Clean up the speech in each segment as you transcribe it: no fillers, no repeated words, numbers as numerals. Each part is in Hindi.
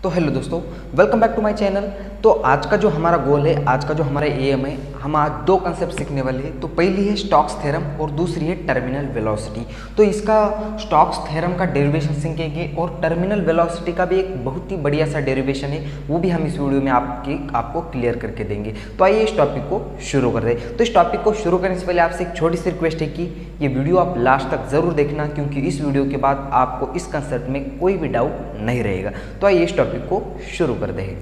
तो हेलो दोस्तों, welcome back to my channel. तो आज का जो हमारा गोल है, आज का जो हमारा एम है, हम आज दो कंसेप्ट सीखने वाले हैं। तो पहली है स्टोक्स थ्योरम और दूसरी है टर्मिनल वेलोसिटी। तो इसका स्टोक्स थ्योरम का डेरिवेशन सीखेंगे और टर्मिनल वेलोसिटी का भी एक बहुत ही बढ़िया सा डेरिवेशन है, वो भी हम इस वीडियो में आपको क्लियर करके देंगे। तो आइए इस टॉपिक को शुरू कर दें। तो इस टॉपिक को शुरू करने से पहले आपसे एक छोटी सी रिक्वेस्ट है कि ये वीडियो आप लास्ट तक ज़रूर देखना, क्योंकि इस वीडियो के बाद आपको इस कंसेप्ट में कोई भी डाउट नहीं रहेगा। तो आइए इस टॉपिक को शुरू कर दें।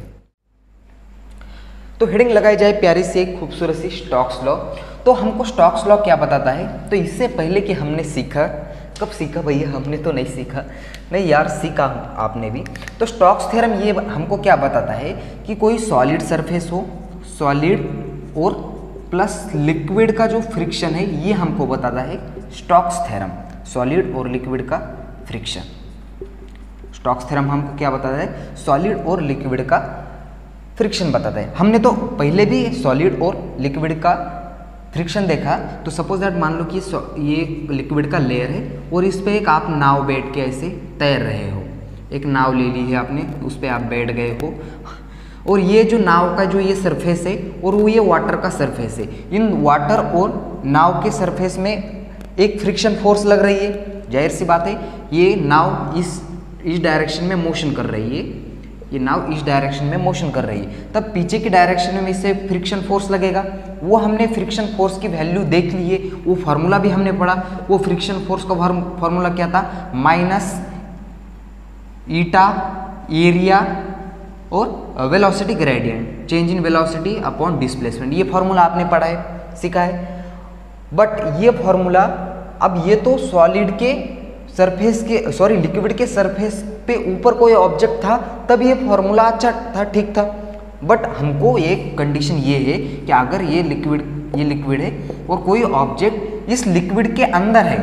तो हेडिंग लगाई जाए प्यारी से एक खूबसूरत सी स्टोक्स लॉ। तो हमको स्टोक्स लॉ क्या बताता है? तो इससे पहले कि हमने सीखा, कब सीखा भैया? हमने तो नहीं सीखा, नहीं यार सीखा आपने भी। तो स्टोक्स थ्योरम ये हमको क्या बताता है कि कोई सॉलिड सरफेस हो, सॉलिड और प्लस लिक्विड का जो फ्रिक्शन है, ये हमको बताता है स्टोक्स थ्योरम। सॉलिड और लिक्विड का फ्रिक्शन, स्टोक्स थ्योरम हमको क्या बताता है? सॉलिड और लिक्विड का फ्रिक्शन बताता है। हमने तो पहले भी सॉलिड और लिक्विड का फ्रिक्शन देखा। तो सपोज दैट मान लो कि ये लिक्विड का लेयर है और इस पे एक आप नाव बैठ के ऐसे तैर रहे हो। एक नाव ले ली है आपने, उस पर आप बैठ गए हो और ये जो नाव का जो ये सरफेस है और वो ये वाटर का सरफेस है। इन वाटर और नाव के सरफेस में एक फ्रिक्शन फोर्स लग रही है। जाहिर सी बात है, ये नाव इस डायरेक्शन में मोशन कर रही है, ये नाव इस डायरेक्शन में मोशन कर रही है, तब पीछे की डायरेक्शन में इससे फ्रिक्शन फोर्स लगेगा। वो हमने फ्रिक्शन फोर्स की वैल्यू देख ली है, वो फार्मूला भी हमने पढ़ा। वो फ्रिक्शन फोर्स का फार्मूला क्या था? माइनस ईटा एरिया और velocity gradient, change in velocity upon displacement. ये फार्मूला आपने पढ़ा है, सीखा है। बट ये फार्मूला, अब ये तो सॉलिड के सरफेस के, सॉरी लिक्विड के सरफेस पे ऊपर कोई ऑब्जेक्ट था तब ये फॉर्मूला अच्छा था, ठीक था। बट हमको एक कंडीशन ये है कि अगर ये लिक्विड है और कोई ऑब्जेक्ट इस लिक्विड के अंदर है,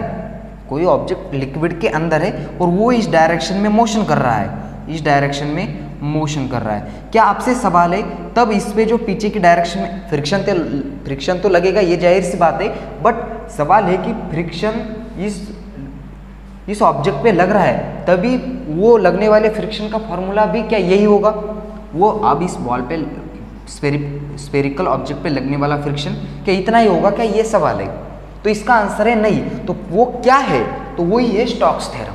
कोई ऑब्जेक्ट लिक्विड के अंदर है और वो इस डायरेक्शन में मोशन कर रहा है, इस डायरेक्शन में मोशन कर रहा है, क्या आपसे सवाल है? तब इस पे जो पीछे की डायरेक्शन में फ्रिक्शन तो लगेगा, ये जाहिर सी बात है। बट सवाल है कि फ्रिक्शन इस ऑब्जेक्ट पे लग रहा है, तभी वो लगने वाले फ्रिक्शन का फॉर्मूला भी क्या यही होगा? वो अब इस बॉल पे स्फेरिकल ऑब्जेक्ट पे लगने वाला फ्रिक्शन क्या इतना ही होगा? क्या ये सवाल है? तो इसका आंसर है नहीं। तो वो क्या है? तो वही है स्टोक्स थ्योरम।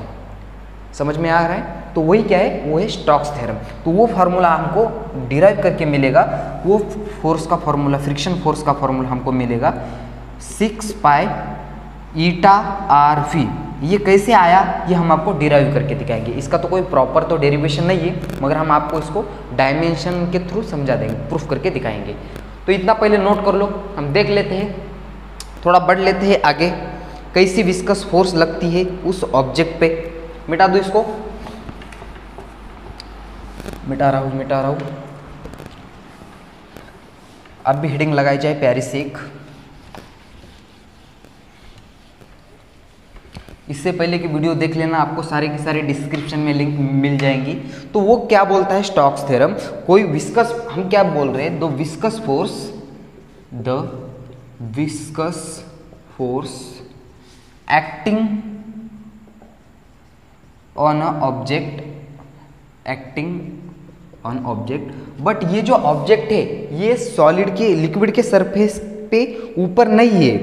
समझ में आ रहा है? तो वही क्या है? वो है स्टोक्स थ्योरम। तो वो फार्मूला हमको डिराइव करके मिलेगा, वो फोर्स का फॉर्मूला, फ्रिक्शन फोर्स का फॉर्मूला हमको मिलेगा 6 पाई ईटा आर वी। ये कैसे आया, ये हम आपको डिराइव करके दिखाएंगे। इसका तो कोई प्रॉपर तो डेरिवेशन नहीं है, मगर हम आपको इसको डायमेंशन के थ्रू समझा देंगे, प्रूफ करके दिखाएंगे। तो इतना पहले नोट कर लो, हम देख लेते हैं, थोड़ा बढ़ लेते हैं आगे। कैसी विस्कस फोर्स लगती है उस ऑब्जेक्ट पे। मिटा दो इसको, मिटा रहा हूँ। अब भी हेडिंग लगाई जाए प्यारी से एक। इससे पहले की वीडियो देख लेना, आपको सारे की सारी डिस्क्रिप्शन में लिंक मिल जाएंगी। तो वो क्या बोलता है स्टोक्स थ्योरम? कोई विस्कस, हम क्या बोल रहे हैं? The viscous force acting on a object, but ये जो ऑब्जेक्ट है ये सॉलिड के, लिक्विड के सरफेस पे ऊपर नहीं है।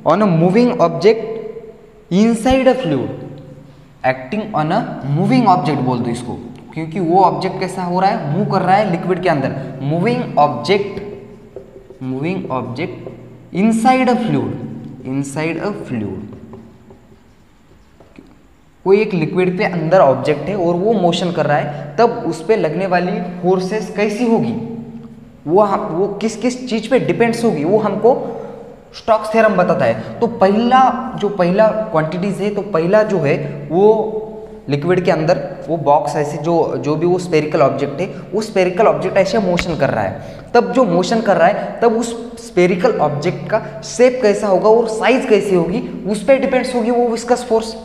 On a moving object inside a fluid, acting on a moving object बोल दो इसको, क्योंकि वो ऑब्जेक्ट कैसा हो रहा है? मूव कर रहा है लिक्विड के अंदर। Moving object inside a fluid, कोई एक लिक्विड पे अंदर ऑब्जेक्ट है और वो मोशन कर रहा है, तब उस पे लगने वाली फोर्सेस कैसी होगी? वो किस किस चीज पे डिपेंड्स होगी, वो हमको स्टोक्स थ्योरम बताता है। तो पहला क्वांटिटीज है, तो पहला जो है वो लिक्विड के अंदर वो बॉक्स ऐसे जो भी वो स्फेरिकल ऑब्जेक्ट है, वो स्फेरिकल ऑब्जेक्ट ऐसे मोशन कर रहा है। तब जो मोशन कर रहा है, तब उस स्फेरिकल ऑब्जेक्ट का शेप कैसा होगा और साइज कैसी होगी, उस पर डिपेंड्स होगी वो विस्कस फोर्स।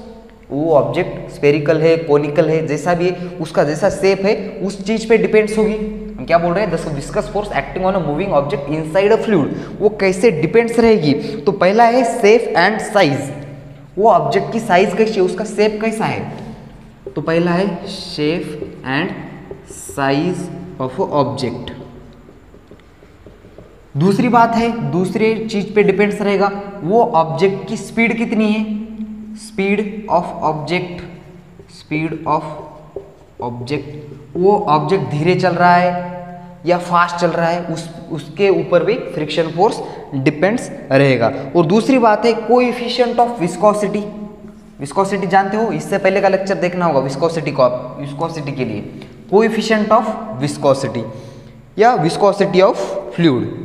वो ऑब्जेक्ट स्फेरिकल है, कोनिकल है, जैसा भी है, उसका जैसा शेप है उस चीज पे डिपेंड्स होगी। हम क्या बोल रहे हैं? The viscous force acting on a moving object inside a fluid, वो कैसे डिपेंड्स रहेगी? तो पहला है शेप एंड साइज। वो ऑब्जेक्ट की साइज कैसी है, उसका शेप कैसा है? तो पहला है shape and size of object. दूसरी बात है, दूसरे चीज पे डिपेंड्स रहेगा, वो ऑब्जेक्ट की स्पीड कितनी है, speed of object, speed of object, वो ऑब्जेक्ट धीरे चल रहा है या फास्ट चल रहा है, उसके ऊपर भी फ्रिक्शन फोर्स डिपेंड्स रहेगा। और दूसरी बात है कोएफिशिएंट ऑफ विस्कोसिटी। विस्कोसिटी जानते हो, इससे पहले का लेक्चर देखना होगा विस्कोसिटी को, आप विस्कोसिटी के लिए कोएफिशिएंट ऑफ विस्कोसिटी या viscosity of fluid,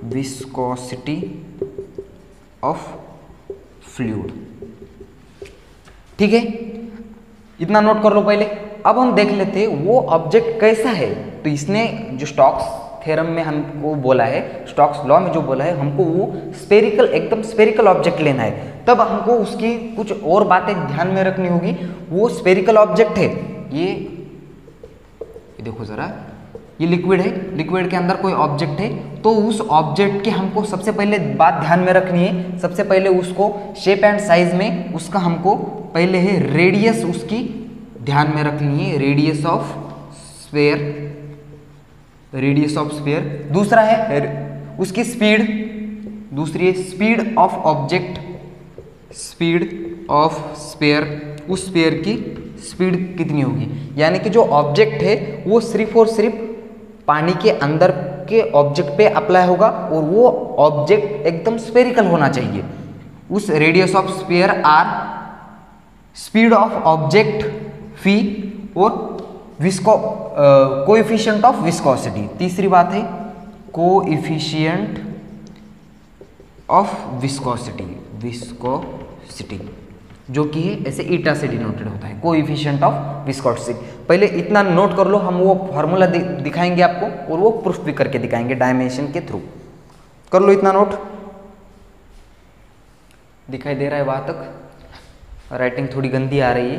viscosity of fluid. ठीक है, इतना नोट कर लो पहले। अब हम देख लेते हैं वो ऑब्जेक्ट कैसा है। तो इसने जो स्टोक्स थ्योरम में हमको बोला है, स्टोक्स लॉ में जो बोला है, हमको वो स्फेरिकल, एकदम स्फेरिकल ऑब्जेक्ट लेना है। तब हमको उसकी कुछ और बातें ध्यान में रखनी होगी। वो स्फेरिकल ऑब्जेक्ट है, ये देखो जरा, ये लिक्विड है, लिक्विड के अंदर कोई ऑब्जेक्ट है, तो उस ऑब्जेक्ट के हमको सबसे पहले बात ध्यान में रखनी है। सबसे पहले उसको शेप एंड साइज में उसका हमको पहले है रेडियस उसकी ध्यान में रखनी है, radius of sphere, radius of sphere. दूसरा है उसकी स्पीड, दूसरी है speed of object, speed of sphere, उस स्फीयर की स्पीड कितनी होगी। यानी कि जो ऑब्जेक्ट है वो सिर्फ और सिर्फ पानी के अंदर के ऑब्जेक्ट पे अप्लाई होगा और वो ऑब्जेक्ट एकदम स्फेरिकल होना चाहिए। उस radius of sphere r speed of object v और कोएफिशिएंट ऑफ विस्कोसिटी। तीसरी बात है कोएफिशिएंट ऑफ विस्कोसिटी, विस्कोसिटी जो कि है ऐसे ईटा से डिनोटेड होता है, कोएफिशिएंट ऑफ विस्कोसिटी। पहले इतना नोट कर लो, हम वो फार्मूला दिखाएंगे आपको और वो प्रूफ भी करके दिखाएंगे डायमेंशन के थ्रू। कर लो इतना नोट, दिखाई दे रहा है वहां तक? राइटिंग थोड़ी गंदी आ रही है,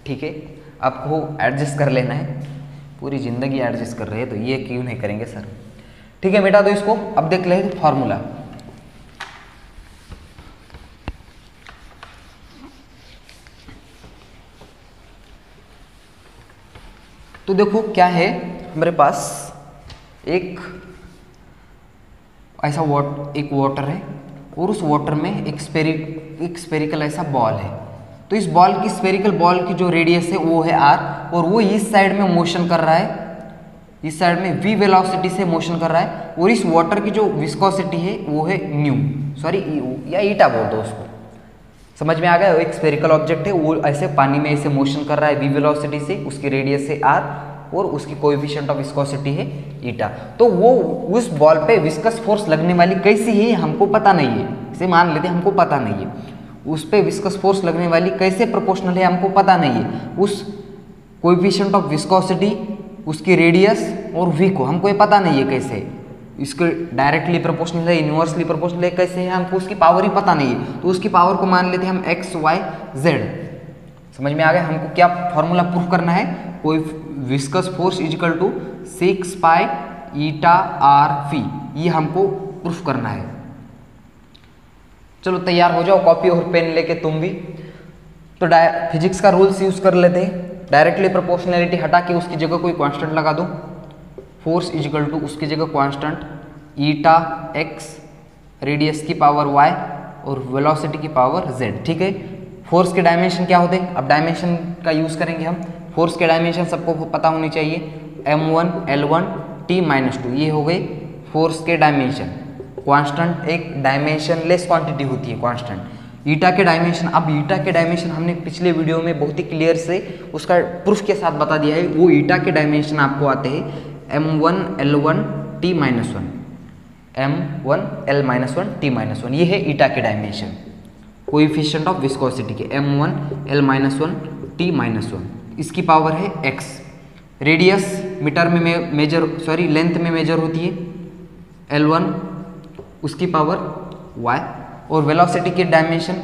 ठीक है, आपको एडजस्ट कर लेना है। पूरी जिंदगी एडजस्ट कर रहे हैं तो ये क्यों नहीं करेंगे सर। ठीक है, मिटा दो इसको। अब देख ले फॉर्मूला। तो देखो क्या है हमारे पास, एक ऐसा एक वाटर है और उस वाटर में एक स्फेरिकल ऐसा बॉल है। तो इस बॉल की, स्फेरिकल बॉल की जो रेडियस है वो है आर, और वो इस साइड में मोशन कर रहा है, इस साइड में v वेलोसिटी से मोशन कर रहा है। और इस वाटर की जो विस्कोसिटी है वो है न्यू, सॉरी या ईटा बोल दो उसको। समझ में आ गया? एक स्फेरिकल ऑब्जेक्ट है, वो ऐसे पानी में ऐसे मोशन कर रहा है v वेलोसिटी से, उसकी रेडियस है r और उसकी कोएफिशिएंट ऑफ विस्कोसिटी है ईटा। तो वो उस बॉल पे विस्कस फोर्स लगने वाली कैसी है हमको पता नहीं है, इसे मान लेते हमको पता नहीं है। उस पे विस्कस फोर्स लगने वाली कैसे प्रोपोर्शनल है हमको पता नहीं है। उस कोएफिशिएंट ऑफ विस्कोसिटी, उसकी रेडियस और v को हमको ये पता नहीं है कैसे, इसके डायरेक्टली प्रोपोर्शनल है, इनवर्सली प्रोपोर्शनल है, कैसे है हमको उसकी पावर ही पता नहीं है। तो उसकी पावर को मान लेते हैं हम x y z। समझ में आ गया? हमको क्या फॉर्मूला प्रूफ करना है? कोई viscous force is equal to 6 pi eta r v, ये हमको प्रूफ करना है। चलो तैयार हो जाओ, कॉपी और पेन लेके तुम भी। तो फिजिक्स का रूल्स यूज कर लेते हैं। डायरेक्टली प्रोपोर्शनैलिटी हटा के उसकी जगह कोई कांस्टेंट लगा दो। फोर्स इज इक्वल टू उसकी जगह कांस्टेंट ईटा एक्स, रेडियस की पावर y और वेलोसिटी की पावर z। ठीक है, फोर्स के डायमेंशन क्या होते हैं? अब डायमेंशन का यूज करेंगे हम। फोर्स के डायमेंशन सबको पता होनी चाहिए, m1 L1 T-2, ये हो गई फोर्स के डायमेंशन। कांस्टेंट एक डायमेंशन लेस क्वांटिटी होती है कांस्टेंट। ईटा के डायमेंशन, अब ईटा के डायमेंशन हमने पिछले वीडियो में बहुत ही क्लियर से उसका प्रूफ के साथ बता दिया है। वो ईटा के डायमेंशन आपको आते हैं m1 L1 T-1, m1 L-1 T-1, ये है ईटा के डायमेंशन। कोएफिशिएंट ऑफ विस्कोसिटी के m1 L-1 T-1, इसकी पावर है x। रेडियस मीटर में मेजर, सॉरी लेंथ में मेजर होती है, L1 उसकी पावर y। और वेलोसिटी के डायमेंशन,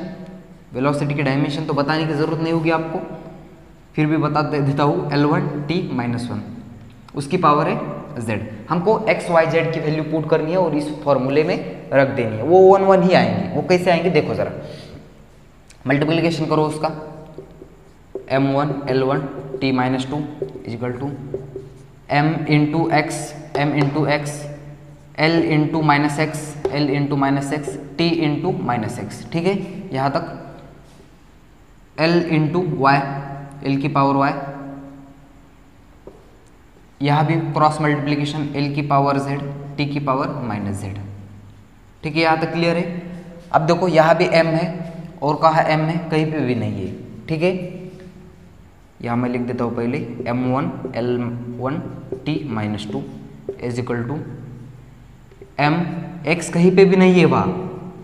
वेलोसिटी के डायमेंशन तो बताने की ज़रूरत नहीं होगी आपको, फिर भी बता देता हूँ, L1 T-1, उसकी पावर है z। हमको x y z की वैल्यू पुट करनी है और इस फॉर्मूले में रख देनी है। वो 1 1 ही आएंगे। वो कैसे आएंगे देखो ज़रा, मल्टीप्लिकेशन करो उसका, m1 L1 T-2 is equal to m into x l into minus x t into minus x. ठीक है, यहाँ तक l इंटू वाई, l की पावर y, यहाँ भी क्रॉस मल्टीप्लीकेशन l की पावर z t की पावर माइनस z। ठीक है, यहाँ तक क्लियर है। अब देखो यहाँ भी m है और कहाँ m है, कहीं पे भी नहीं है। ठीक है, यहाँ मैं लिख देता हूँ पहले m1 l1 t minus 2 is equal to m, x कहीं पे भी नहीं है वहाँ,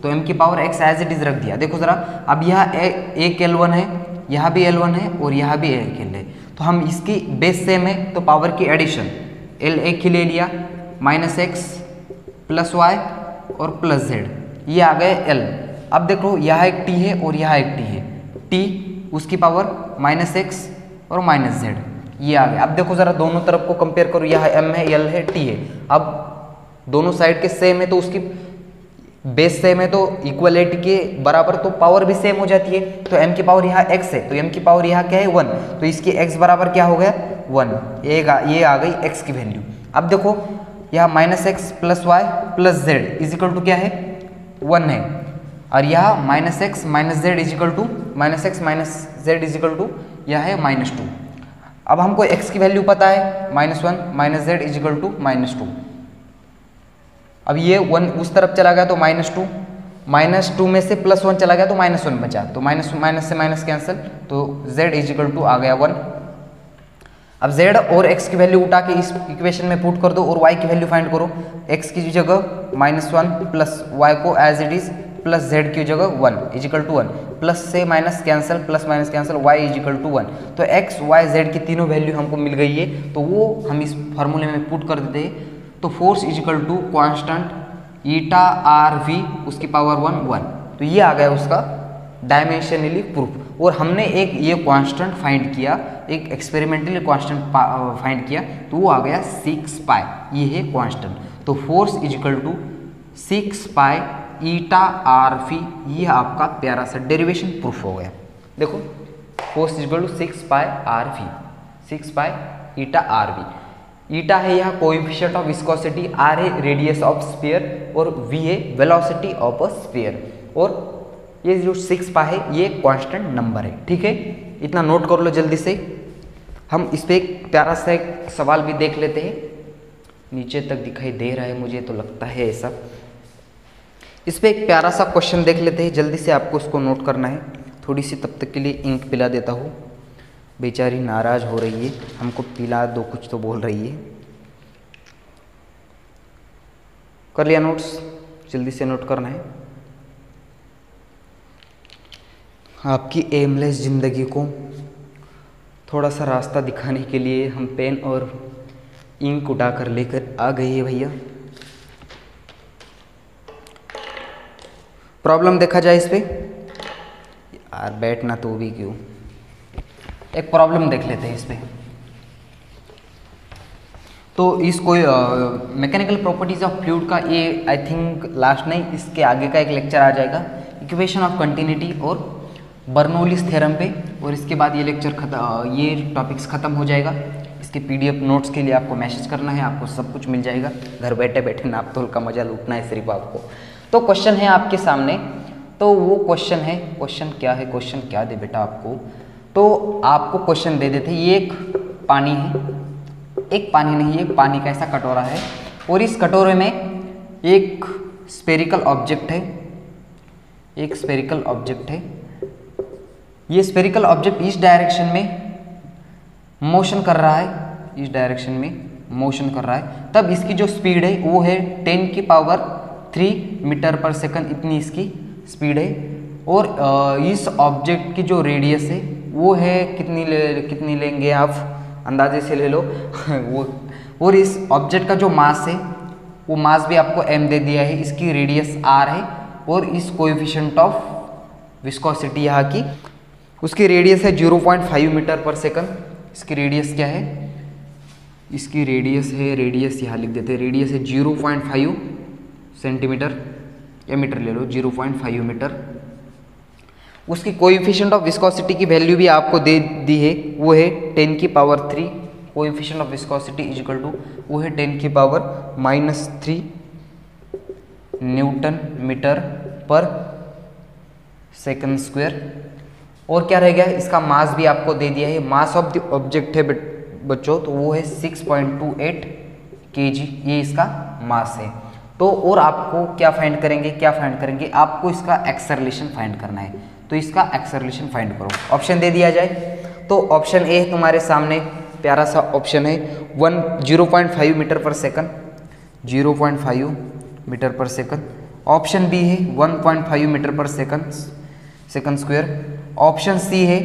तो m की power x as it is रख दिया। देखो जरा, अब यहाँ एक l1 है, यहाँ भी l1 है और यहाँ भी एक l है, तो हम इसकी बेस सेम है तो पावर की एडिशन l एक ही ले लिया, माइनस एक्स प्लस वाई और प्लस जेड, ये आ गए l। अब देखो यहाँ एक t है और यहाँ एक t है, t उसकी पावर माइनस एक्स और माइनस जेड, ये आ गया। अब देखो जरा दोनों तरफ को कंपेयर करो, यहाँ m है, l है, t है। अब दोनों साइड के सेम है तो उसकी बेस सेम है तो इक्वलिटी के बराबर तो पावर भी सेम हो जाती है। तो m की पावर यहाँ x है तो m की पावर यहाँ क्या है 1, तो इसकी x बराबर क्या हो गया 1, ये आ गई x की वैल्यू। अब देखो यहाँ minus x plus y plus z is equal to क्या है 1 है, और यहाँ minus x minus z is equal to minus x minus z is equal to यह है माइनस 2। अब हमको x की वैल्यू पता है -1 माइनस जेड इजिकल टू -2। अब ये 1 उस तरफ चला गया तो -2 में से +1 चला गया तो -1 बचा, तो माइनस से माइनस कैंसिल, तो z इजिकल टू आ गया 1। अब z और x की वैल्यू उठा के इस इक्वेशन में पुट कर दो और y की वैल्यू फाइंड करो। x की जगह -1 प्लस y को as it is plus z की जगह 1 इजिकल टू 1, प्लस से minus cancel, plus minus cancel, y is equal to 1। तो x y z की तीनों वैल्यू हमको मिल गई है, तो वो हम इस फार्मूले में पुट कर देते हैं। तो force is equal to constant eta r v उसकी पावर 1, तो ये आ गया उसका डायमेंशनली प्रूफ। और हमने एक ये कांस्टेंट फाइंड किया, एक एक्सपेरिमेंटली कांस्टेंट फाइंड किया, तो वो आ गया 6 पाई, ये है कांस्टेंट। तो force is equal to 6 pi eta r v, ये आपका प्यारा सा डेरिवेशन प्रूफ हो गया। देखो force is equal to 6 pi r v, 6 pi eta r v. Eta है यहाँ कोएफिशिएंट ऑफ विस्कोसिटी, आर है रेडियस ऑफ स्फीयर और वी है वेलोसिटी ऑफ अ स्फीयर। और ये जो 6 पाई है ये कांस्टेंट नंबर है। ठीक है, इतना नोट कर लो जल्दी से। हम इस पे एक प्यारा सा एक सवाल भी देख लेते हैं, नीचे तक दिखाई दे रहा है मुझे तो लगता है ऐसा। इस पे एक प्यारा सा क्वेश्चन देख लेते हैं, जल्दी से आपको उसको नोट करना है। थोड़ी सी तब तक के लिए इंक पिला देता हूँ, बेचारी नाराज हो रही है, हमको पिला दो कुछ तो बोल रही है। कर लिया नोट्स, जल्दी से नोट करना है। आपकी एमलेस ज़िंदगी को थोड़ा सा रास्ता दिखाने के लिए हम पेन और इंक उठा कर लेकर आ गए हैं भैया। प्रॉब्लम देखा जाए इस पे, यार बैठना तो भी क्यों, एक प्रॉब्लम देख लेते हैं इस पे। तो इस कोई मैकेनिकल प्रॉपर्टीज ऑफ फ्लूइड का ये आई थिंक लास्ट नहीं, इसके आगे का एक लेक्चर आ जाएगा इक्वेशन ऑफ कंटिन्यूटी और बर्नौलीज थ्योरम पे, और इसके बाद ये लेक्चर ये टॉपिक्स ख़त्म हो जाएगा। इसके PDF नोट्स के लिए आपको मैसेज करना है, आपको सब कुछ मिल जाएगा, घर बैठे बैठे नाप तोल का मजा लूटना है सिर्फ आपको। तो क्वेश्चन है आपके सामने, तो वो क्वेश्चन है, क्वेश्चन क्या है, क्वेश्चन क्या दे बेटा आपको, तो आपको क्वेश्चन दे देते, ये एक पानी है, एक पानी नहीं है, पानी का ऐसा कटोरा है, और इस कटोरे में एक स्फेरिकल ऑब्जेक्ट है, एक स्फेरिकल ऑब्जेक्ट है। ये स्फेरिकल ऑब्जेक्ट इस डायरेक्शन में मोशन कर रहा है, इस डायरेक्शन में मोशन कर रहा है, तब इसकी जो स्पीड है वो है 10 की पावर 3 मीटर पर सेकंड, इतनी इसकी स्पीड है। और इस ऑब्जेक्ट की जो रेडियस है वो है कितनी लेंगे आप अंदाजे से ले लो वो। और इस ऑब्जेक्ट का जो मास है वो मास भी आपको m दे दिया है, इसकी रेडियस r है, और इस कोएफिशिएंट ऑफ विस्कोसिटी यहाँ की, उसकी रेडियस है 0.5 मीटर पर सेकंड। इसकी रेडियस क्या है, इसकी रेडियस है, रेडियस यहाँ लिख देते हैं, रेडियस है 0.5 सेंटीमीटर या मीटर ले लो, 0.5 मीटर। उसकी कोएफिशिएंट ऑफ विस्कोसिटी की वैल्यू भी आपको दे दी है, वो है 10 की पावर 3 coefficient of viscosity is equal to वो है 10⁻³ newton metre per second square. और क्या रह गया, इसका मास भी आपको दे दिया है, मास ऑफ द ऑब्जेक्ट है बच्चों, तो वो है 6.28 kg, ये इसका मास है। तो और आपको क्या फाइंड करेंगे, आपको इसका एक्सेलरेशन फाइंड करना है। तो इसका एक्सेलरेशन फाइंड करो, ऑप्शन दे दिया जाए तो ऑप्शन ए तुम्हारे सामने प्यारा सा ऑप्शन है 0.5 metre per second, 0.5 metre per second. Option B है 1.5 metre per second square. Option C है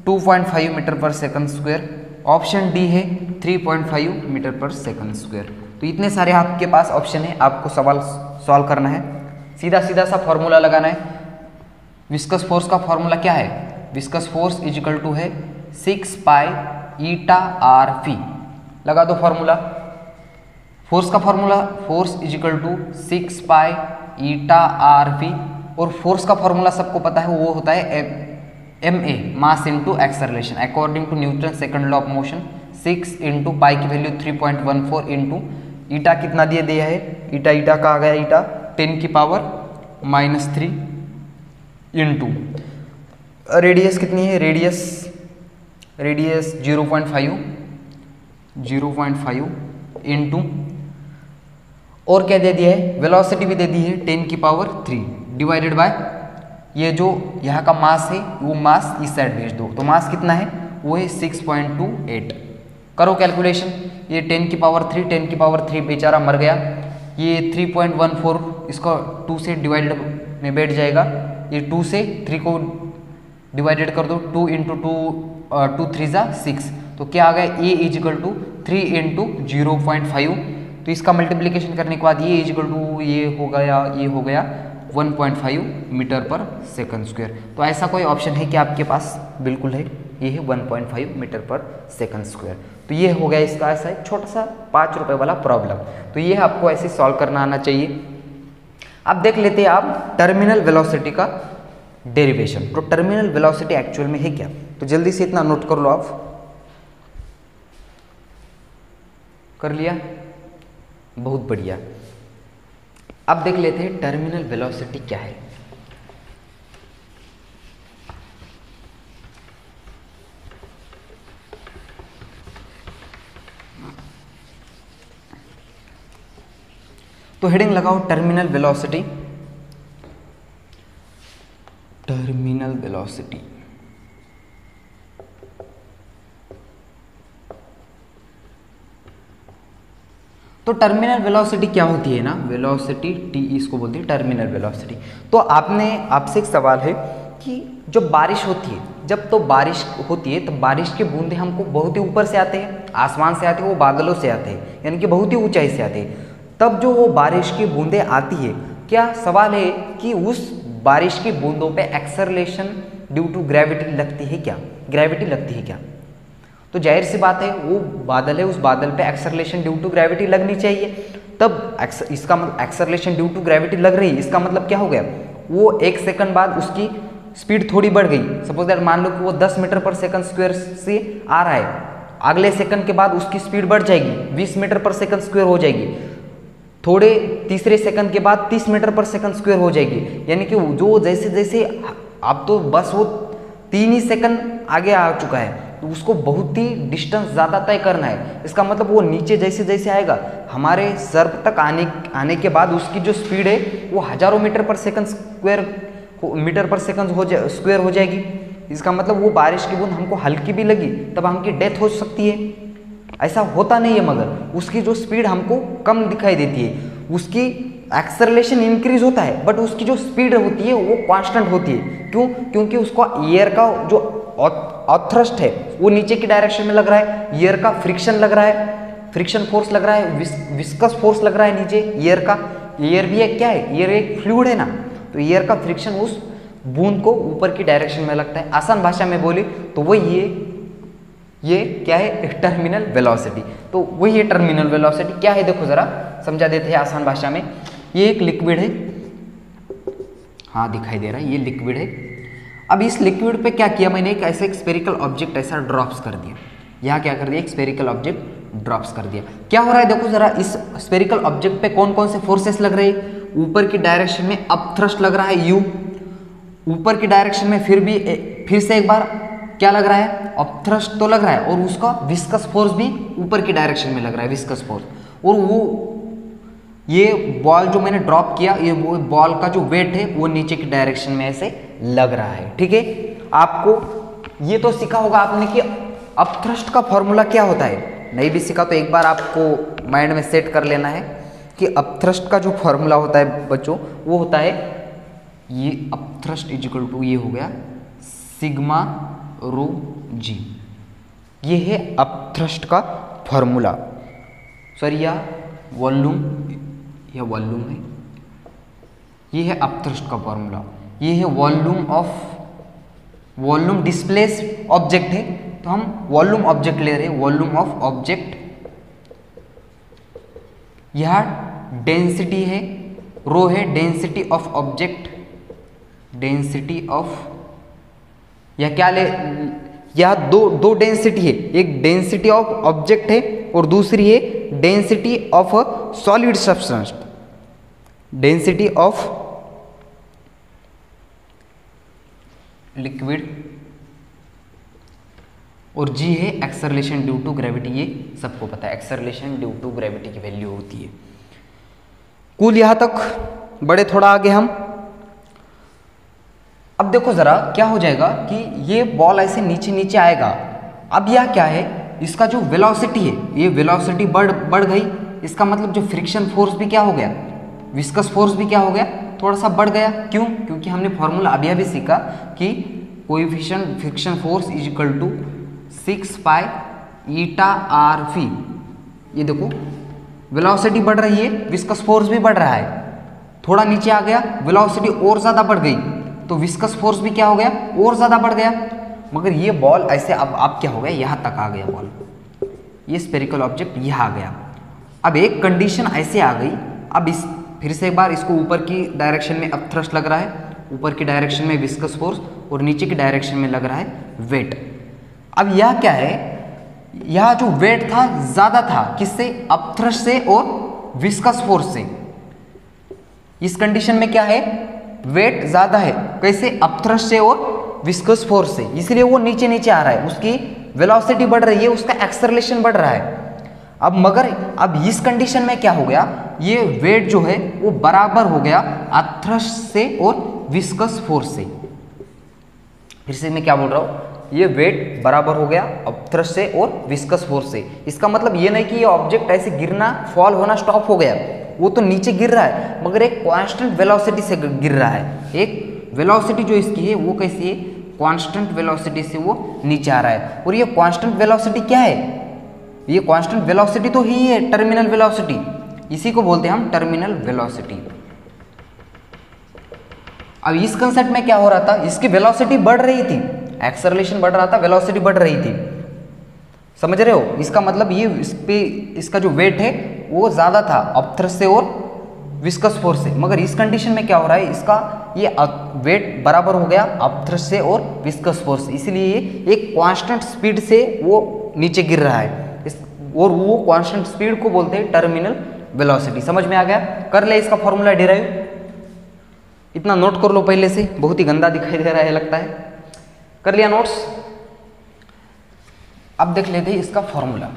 2.5 metre per second square. Option D है 3.5 मीटर पर सेकंड स्क्वायर। तो इतने सारे आपके पास ऑप्शन है, आपको सवाल सॉल्व करना है, सीधा सीधा सा फॉर्मूला लगाना है। विस्कस फोर्स का फॉर्मूला क्या है, viscous force is equal to है 6 पाई ईटा आर फी। लगा दो फॉर्मूला, फोर्स का formula, force is equal to 6 pi eta r v. और फोर्स का फॉर्मूला सबको पता है, वो होता है ma mass into acceleration according to Newton second law of motion. 6 into pi की वैल्यू 3.14 इंटू ईटा कितना दिया है, ईटा का आ गया ईटा 10⁻³ इंटू रेडियस कितनी है, रेडियस 0.5 इंटू और क्या दे दिया है, वेलोसिटी भी दे दी है 10⁻³ डिवाइडेड बाय ये जो यहाँ का मास है, वो मास इस साइड भेज दो। तो मास कितना है, वो है 6.28। करो कैलकुलेशन, ये 10⁻³ बेचारा मर गया, ये 3.14 इसको 2 से डिवाइडेड में बैठ जाएगा, ये 2 से 3 को डिवाइडेड कर दो, 2 इंटू 2 3 = 6। तो क्या आ गया, ए इज इक्वल टू 3 इंटू 0.5। तो इसका मल्टीप्लिकेशन करने के बाद ये इज इक्वल टू ये हो गया 1.5 मीटर पर सेकंड स्क्वायर। तो ऐसा कोई ऑप्शन है कि आपके पास, बिल्कुल है, ये है 1.5 मीटर पर सेकंड स्क्वायर। तो ये हो गया इसका ऐसा एक छोटा सा 5 रुपए वाला प्रॉब्लम। तो ये आपको ऐसे सॉल्व करना आना चाहिए। अब देख लेते हैं आप टर्मिनल वेलोसिटी का डेरिवेशन। तो टर्मिनल वेलोसिटी एक्चुअल में है क्या, तो जल्दी से इतना नोट कर लो आप। कर लिया, बहुत बढ़िया। अब देख लेते हैं टर्मिनल वेलोसिटी क्या है। तो हेडिंग लगाओ टर्मिनल वेलोसिटी, टर्मिनल वेलोसिटी। तो टर्मिनल वेलोसिटी क्या होती है ना, वेलोसिटी टी इसको बोलते हैं टर्मिनल वेलोसिटी। तो आपसे एक सवाल है कि जब बारिश होती है, जब तो बारिश होती है तो बारिश के बूंदे हमको बहुत ही ऊपर से आते हैं, आसमान से आते हैं, वो बादलों से आते हैं, यानी कि बहुत ही ऊंचाई से आते हैं। तब जो वो बारिश की बूंदें आती है, क्या सवाल है कि उस बारिश की बूंदों पे एक्सेलरेशन ड्यू टू ग्रेविटी लगती है क्या, ग्रेविटी लगती है क्या? तो जाहिर सी बात है, वो बादल है, उस बादल पे एक्सेलरेशन ड्यू टू ग्रेविटी लगनी चाहिए। तब इसका मतलब एक्सेलरेशन ड्यू टू ग्रेविटी लग रही है, इसका मतलब क्या हो गया, वो 1 सेकंड बाद उसकी स्पीड थोड़ी बढ़ गई। सपोज दैट मान लो कि वो 10 मीटर पर सेकंड स्क्वायर से आ रहा है, अगले सेकंड के बाद उसकी स्पीड बढ़ जाएगी, 20 मीटर पर सेकंड स्क्वायर हो जाएगी, थोड़े तीसरे सेकंड के बाद 30 मीटर पर सेकंड स्क्वायर हो जाएगी। यानी कि जो जैसे जैसे अब तो बस वो 3 ही सेकंड आगे आ चुका है, तो उसको बहुत ही डिस्टेंस ज़्यादा तय करना है। इसका मतलब वो नीचे जैसे जैसे आएगा, हमारे सर तक आने के बाद उसकी जो स्पीड है वो हजारों मीटर पर सेकंड स्क्वायर हो जाएगी। इसका मतलब वो बारिश की बूंद हमको हल्की भी लगी तब हमकी डेथ हो सकती है। ऐसा होता नहीं है, मगर उसकी जो स्पीड हमको कम दिखाई देती है, उसकी एक्सेलरेशन इंक्रीज होता है, बट उसकी जो स्पीड होती है वो कांस्टेंट होती है। क्यों? क्योंकि उसका एयर का जो ऑथरस्ट है वो नीचे की डायरेक्शन में लग रहा है, एयर का फ्रिक्शन लग रहा है, फ्रिक्शन फोर्स लग रहा है, विस्कस फोर्स लग रहा है नीचे एयर का। एयर भी एक क्या है, एयर एक फ्लूइड है ना, तो एयर का फ्रिक्शन उस बूंद को ऊपर की डायरेक्शन में लगता है। आसान भाषा में बोले तो वही ये क्या है, टर्मिनल वेलोसिटी। तो वही है टर्मिनल वेलोसिटी क्या है, देखो जरा समझा देते हैं आसान भाषा में। ये एक लिक्विड है, हाँ दिखाई दे रहा है, ये लिक्विड है। अब इस लिक्विड पे क्या किया मैंने, एक ऐसा स्फेरिकल ऑब्जेक्ट ऐसा ड्रॉप्स कर दिया। यहाँ क्या कर दिया, एक स्फेरिकल ऑब्जेक्ट ड्रॉप्स कर दिया। क्या हो रहा है देखो जरा, इस स्फेरिकल ऑब्जेक्ट पे कौन कौन से फोर्सेस लग रहे हैं। ऊपर की डायरेक्शन में अपथ्रस्ट लग रहा है U, ऊपर की डायरेक्शन में फिर से एक बार क्या लग रहा है, अपथ्रस्ट तो लग रहा है, और उसका विस्कस फोर्स भी ऊपर की डायरेक्शन में लग रहा है, विस्कस फोर्स। और वो ये बॉल जो मैंने ड्रॉप किया, ये वो बॉल का जो वेट है वो नीचे की डायरेक्शन में ऐसे लग रहा है। ठीक है, आपको ये तो सीखा होगा आपने कि अपथ्रस्ट का फॉर्मूला क्या होता है। नहीं भी सीखा तो एक बार आपको माइंड में सेट कर लेना है कि अपथ्रस्ट का जो फॉर्मूला होता है बच्चों, वो होता है ये अपथ्रस्ट इज इक्वल टू, ये हो गया सिग्मा रो जी। ये है अपथ्रस्ट का फॉर्मूला। सॉरी, यह वॉल्यूम है, ये है अपथ्रस्ट का फॉर्मूला। ये है वॉल्यूम डिस्प्लेस्ड ऑब्जेक्ट है, तो हम वॉल्यूम ऑब्जेक्ट ले रहे हैं, वॉल्यूम ऑफ ऑब्जेक्ट। यह डेंसिटी है, रो है density of object, density of, या क्या ले, यह दो डेंसिटी है, एक डेंसिटी ऑफ ऑब्जेक्ट है और दूसरी है density of a solid substance, density of liquid, और जी है एक्सेलरेशन ड्यू टू ग्रेविटी। ये सबको पता है, एक्सेलरेशन ड्यू टू ग्रेविटी की वैल्यू होती है। कुल यहां तक बढ़े, थोड़ा आगे हम। अब देखो जरा क्या हो जाएगा कि ये बॉल ऐसे नीचे नीचे आएगा। अब यह क्या है, इसका जो वेलोसिटी है, ये वेलोसिटी बढ़ गई। इसका मतलब जो फ्रिक्शन फोर्स भी क्या हो गया, विस्कस फोर्स भी क्या हो गया, थोड़ा सा बढ़ गया। क्यों? क्योंकि हमने फॉर्मूला अभी अभी सीखा कि coefficient friction force is equal to 6 pi eta r v. ये देखो वेलोसिटी बढ़ रही है, विस्कस फोर्स भी बढ़ रहा है। थोड़ा नीचे आ गया, वेलोसिटी और ज़्यादा बढ़ गई, तो विस्कस फोर्स भी क्या हो गया, और ज़्यादा बढ़ गया। मगर ये बॉल ऐसे अब क्या हो गया, यहाँ तक आ गया बॉल, ये स्फेरिकल ऑब्जेक्ट यहाँ आ गया। अब एक कंडीशन ऐसे आ गई, अब इस फिर से एक बार इसको ऊपर की डायरेक्शन में अब थ्रस्ट लग रहा है, ऊपर की डायरेक्शन में विस्कस फोर्स, और नीचे की डायरेक्शन में लग रहा है वेट। अब यह क्या है, यह जो वेट था ज़्यादा था, किससे, अप थ्रस्ट से और विस्कस फोर्स से। इस कंडीशन में क्या है, वेट ज़्यादा है, कैसे, अप थ्रस्ट से और विस्कस फोर्स से, इसलिए वो नीचे नीचे आ रहा है, उसकी वेलोसिटी बढ़ रही है, उसका एक्सेलरेशन बढ़ रहा है। अब इस कंडीशन में क्या हो गया, ये वेट जो है वो बराबर हो गया अप थ्रस्ट से और विस्कस फोर्स से। फिर से मैं क्या बोल रहा हूँ, ये वेट बराबर हो गया अप थ्रस्ट से और विस्कस फोर्स से। इसका मतलब ये नहीं कि ये ऑब्जेक्ट ऐसे गिरना, फॉल होना स्टॉप हो गया, वो तो नीचे गिर रहा है, मगर एक कांस्टेंट वेलोसिटी से गिर रहा है। एक वेलोसिटी जो इसकी है वो कैसी है, कांस्टेंट वेलोसिटी से वो नीचे आ रहा है। और ये कांस्टेंट वेलोसिटी क्या है, ये कांस्टेंट वेलोसिटी तो ही है टर्मिनल वेलोसिटी, इसी को बोलते हैं हम टर्मिनल वेलोसिटी। अब इस कंसेप्ट में क्या हो रहा था, इसकी वेलोसिटी बढ़ रही थी, एक्सेलरेशन बढ़ रहा था, वेलोसिटी बढ़ रही थी, समझ रहे हो। इसका मतलब ये इसका जो वेट है वो ज़्यादा था अप थ्रस्ट से और विस्कस फोर्स से। मगर इस कंडीशन में क्या हो रहा है, इसका ये वेट बराबर हो गया अप थ्रस्ट से और विस्कस फोर्स से, इसलिए ये एक कांस्टेंट स्पीड से वो नीचे गिर रहा है, और वो कांस्टेंट स्पीड को बोलते हैं टर्मिनल वेलोसिटी। समझ में आ गया, कर ले इसका फॉर्मूला डिराइव, इतना नोट कर लो पहले से, बहुत ही गंदा दिखाई दे रहा है लगता है, कर लिया नोट्स। अब देख लेते हैं इसका फॉर्मूला।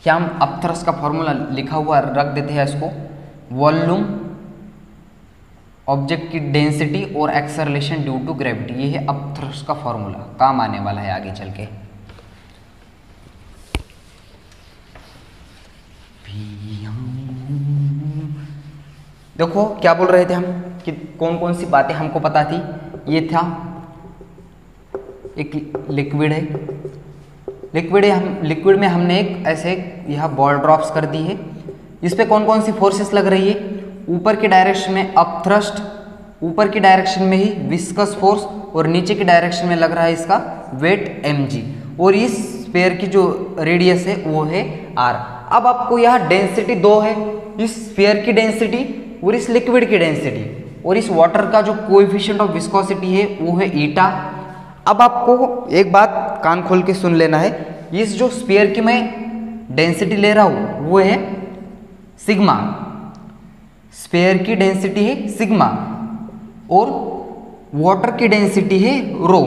क्या हम अप थ्रस्ट का फॉर्मूला लिखा हुआ रख देते हैं इसको, वॉल्यूम ऑब्जेक्ट की डेंसिटी और एक्सेलरेशन ड्यू टू ग्रेविटी, ये है अप थ्रस्ट का फॉर्मूला, काम आने वाला है आगे चल के। देखो क्या बोल रहे थे हम कि कौन कौन सी बातें हमको पता थी। ये था एक लिक्विड है, लिक्विड में हमने एक ऐसे यह बॉल ड्रॉप्स कर दी है। इस पे कौन कौन सी फोर्सेस लग रही है, ऊपर की डायरेक्शन में अप थ्रस्ट, ऊपर की डायरेक्शन में ही विस्कस फोर्स, और नीचे की डायरेक्शन में लग रहा है इसका वेट mg, और इस स्फीयर की जो रेडियस है वो है r। अब आपको यह डेंसिटी दो है, इस स्फीयर की डेंसिटी और इस लिक्विड की डेंसिटी, और इस वाटर का जो कोएफिशिएंट ऑफ विस्कोसिटी है वो है ईटा। अब आपको एक बात कान खोल के सुन लेना है, इस जो स्फीयर की मैं डेंसिटी ले रहा हूं वो है सिग्मा, स्फीयर की डेंसिटी है सिग्मा और वाटर की डेंसिटी है रो,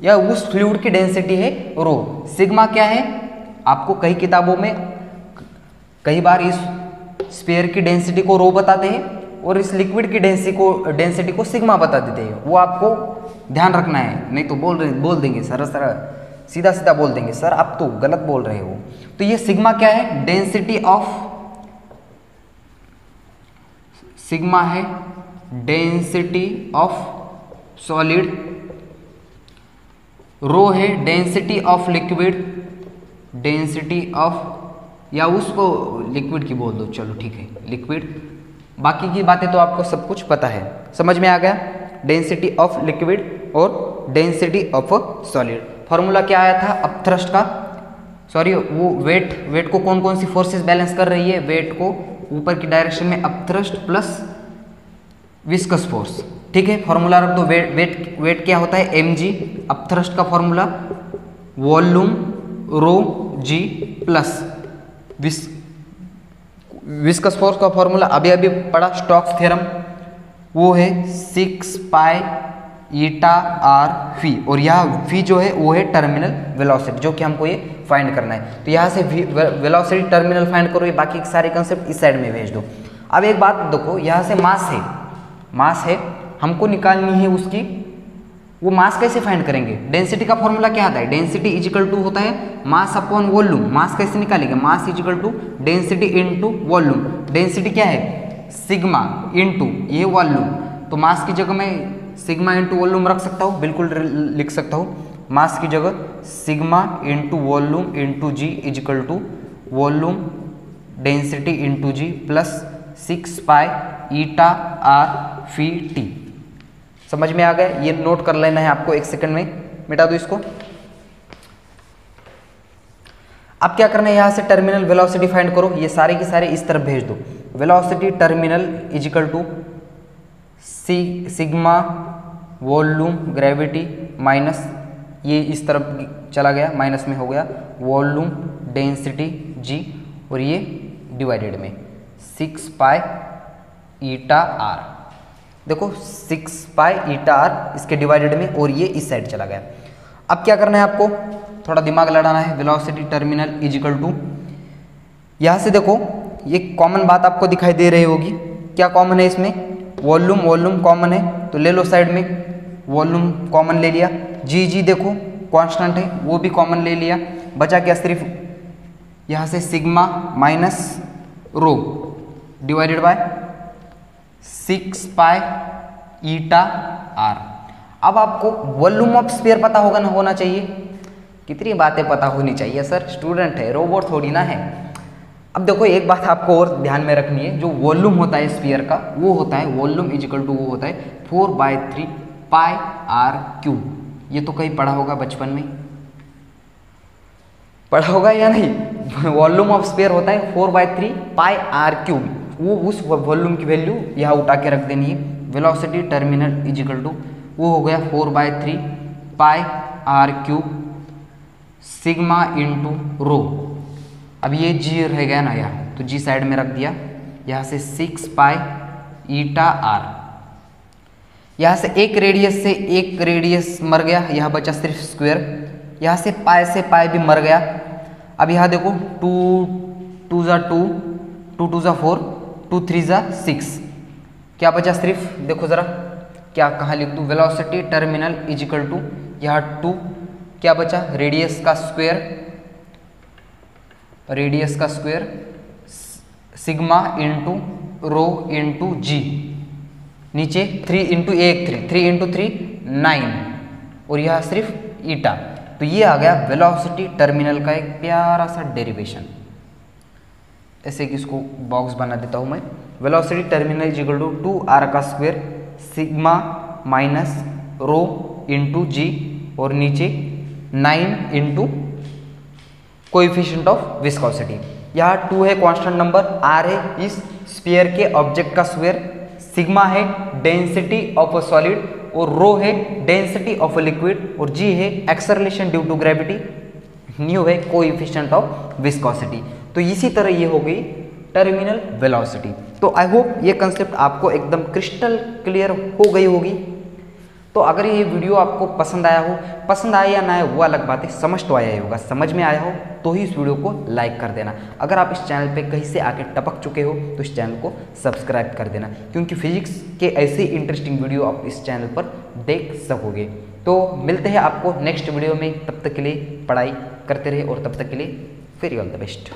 या उस फ्लूइड की डेंसिटी है रो। सिग्मा क्या है, आपको कई किताबों में कई बार इस स्फीयर की डेंसिटी को रो बताते हैं और इस लिक्विड की डेंसिटी को सिग्मा बता देते हैं, वो आपको ध्यान रखना है, नहीं तो बोल देंगे सर सीधा सीधा बोल देंगे सर आप तो गलत बोल रहे हो। तो ये सिग्मा क्या है, सिग्मा है डेंसिटी ऑफ सॉलिड, रो है density of liquid, density of, या उसको लिक्विड की बोल दो, चलो ठीक है लिक्विड, बाकी की बातें तो आपको सब कुछ पता है, समझ में आ गया। डेंसिटी ऑफ लिक्विड और डेंसिटी ऑफ सॉलिड। फॉर्मूला क्या आया था अपथ्रस्ट का, सॉरी वो वेट को कौन कौन सी फोर्सेस बैलेंस कर रही है, वेट को ऊपर की डायरेक्शन में अपथ्रस्ट प्लस विस्कस फोर्स, ठीक है। फॉर्मूला रख दो, वेट क्या होता है mg, अपथ्रस्ट का फॉर्मूला वॉल्यूम रो g प्लस विस्कस फोर्स का फॉर्मूला अभी पढ़ा स्टोक्स थ्योरम, वो है 6 पाई ईटा आर फी, और यह फी जो है वो है टर्मिनल वेलोसिटी, जो कि हमको ये फाइंड करना है। तो यहाँ से वेलोसिटी टर्मिनल फाइंड करो, ये बाकी सारे कंसेप्ट इस साइड में भेज दो। अब एक बात देखो, यहाँ से मास है हमको निकालनी है उसकी, वो मास कैसे फाइंड करेंगे, डेंसिटी का फॉर्मूला क्या आता है, डेंसिटी इजिकल टू होता है मास अपॉन वॉल्यूम। मास कैसे निकालेंगे, mass is equal to density into volume. Density क्या है सिग्मा इनटू ये वॉल्यूम, तो मास की जगह मैं सिग्मा इंटू वॉल्यूम रख सकता हूँ, बिल्कुल लिख सकता हूँ मास की जगह sigma into volume into g is equal to volume density into g plus 6 pi eta r phi t. समझ में आ गया, ये नोट कर लेना है आपको, एक सेकंड में मिटा दो इसको। अब क्या करना है, यहां से टर्मिनल वेलोसिटी फाइंड करो, ये सारे के सारे इस तरफ भेज दो। Velocity terminal is equal to sigma volume gravity minus, ये इस तरफ चला गया माइनस में हो गया, वॉल्यूम डेंसिटी जी, और ये डिवाइडेड में 6 पाई ईटा आर। देखो 6 पाई ईटा आर इसके डिवाइडेड में, और ये इस साइड चला गया। अब क्या करना है आपको, थोड़ा दिमाग लड़ाना है। वेलोसिटी टर्मिनल इजिकल टू, यहाँ से देखो ये कॉमन बात आपको दिखाई दे रही होगी, क्या कॉमन है इसमें, वॉल्यूम कॉमन है तो ले लो साइड में, वॉल्यूम कॉमन ले लिया। जी देखो कांस्टेंट है वो भी कॉमन ले लिया, बचा क्या सिर्फ यहाँ से sigma minus rho divided by 6 pi eta r. अब आपको वॉल्यूम ऑफ स्फीयर पता होगा ना, होना चाहिए, कितनी बातें पता होनी चाहिए सर, स्टूडेंट है रोबोट थोड़ी ना है। अब देखो एक बात आपको और ध्यान में रखनी है, जो वॉल्यूम होता है स्फीयर का वो होता है वॉल्यूम इजिकल टू वो होता है 4/3 पाई आर क्यूब। ये तो कहीं पढ़ा होगा बचपन में, पढ़ा होगा या नहीं। वॉल्यूम ऑफ स्फीयर होता है 4/3 पाई आर क्यूब, वो उस वॉल्यूम की वैल्यू यहाँ उठा के रख देनी है। वेलोसिटी टर्मिनल इजिकल टू वो हो गया 4/3 pi r cube sigma into rho. अब ये जी रह गया ना यहाँ, तो जी साइड में रख दिया, यहाँ से 6 पाई ईटा आर। यहाँ से एक रेडियस मर गया, यहाँ बचा सिर्फ स्क्वायर। यहाँ से पाई भी मर गया। अब यहाँ देखो 2 2 ज़ा 2, 2 2 ज़ा 4, 2 3 ज़ा 6, क्या बचा सिर्फ, देखो ज़रा क्या कहाँ लिख दूँ, वेलोसिटी टर्मिनल इजिकल टू यहाँ 2 क्या बचा, रेडियस का square sigma into rho into g, नीचे 3 इंटू 3 9, और यह सिर्फ ईटा। तो ये आ गया वेलोसिटी टर्मिनल का एक प्यारा सा डेरिवेशन। ऐसे कि इसको बॉक्स बना देता हूँ मैं। Velocity terminal equal to 2r का square sigma minus rho into g, और नीचे 9 इंटू कोएफिशिएंट ऑफ विस्कोसिटी। यहाँ 2 है कांस्टेंट नंबर, r है इस स्फीयर के ऑब्जेक्ट का स्क्वायर, सिग्मा है डेंसिटी ऑफ अ सॉलिड, और रो है डेंसिटी ऑफ अ लिक्विड और जी है acceleration due to gravity, nu है कोएफिशिएंट ऑफ विस्कोसिटी। तो इसी तरह ये हो गई टर्मिनल वेलोसिटी। तो आई होप ये कंसेप्ट आपको एकदम क्रिस्टल क्लियर हो गई होगी। तो अगर ये वीडियो आपको पसंद आया या ना आया वो अलग बात है, समझ तो आया ही होगा। समझ में आया हो तो ही इस वीडियो को लाइक कर देना। अगर आप इस चैनल पे कहीं से आके टपक चुके हो तो इस चैनल को सब्सक्राइब कर देना, क्योंकि फिजिक्स के ऐसे इंटरेस्टिंग वीडियो आप इस चैनल पर देख सकोगे। तो मिलते हैं आपको नेक्स्ट वीडियो में, तब तक के लिए पढ़ाई करते रहे और तब तक के लिए वेरी ऑल द बेस्ट।